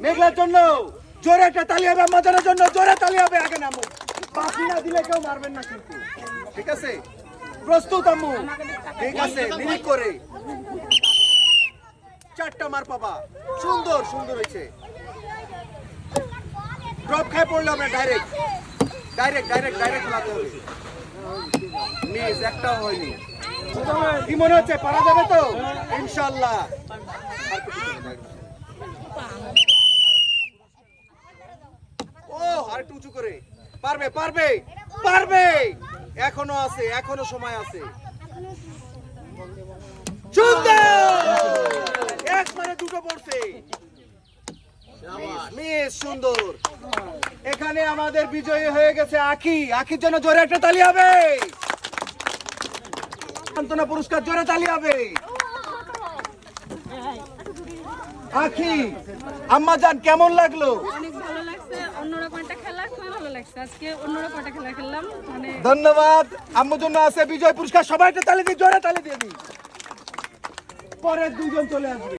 মেঘলার জন্য জোরে একটা তালি হবে, আমাদের জন্য জোরে তালি হবে। আগে নামো, বাকি না দিলে কেউ মারবেন না কিন্তু, ঠিক আছে? প্রস্তুত আম্মু? ঠিক আছে, মিনিট করে 4টা মার পাবা। সুন্দর সুন্দর হয়েছে। ড্রপ খায় পড়লে আমরা ডাইরেক্ট খেলাতে হবে। মিস একটাও হয়নি। কি মনে হচ্ছে, পারা যাবে তো ইনশাল্লাহ? ও আরেকটু উঁচু করে, পারবে পারবে পারবে, এখনো আছে, এখনো সময় আছে। এক মানে দুটো পড়ছে। মিস সুন্দর। এখানে আমাদের বিজয়ী হয়ে গেছে আখি। আখির জন্য জোরে একটা তালি হবে। সান্ত্বনা পুরস্কার, জোরে তালি হবে। আখি, আম্মা জান কেমন লাগলো? অনেক ভালো লাগছে, অন্যরকম একটা খেলা, খুবই ভালো লাগছে। আজকে অন্যরকম একটা খেলা খেললাম, মানে ধন্যবাদ। আম্মুর জন্য আছে বিজয় পুরস্কার, সবাই একটা তালি দিয়ে, জোরে তালি দিয়ে দিই। পরে দুজন চলে আসবে।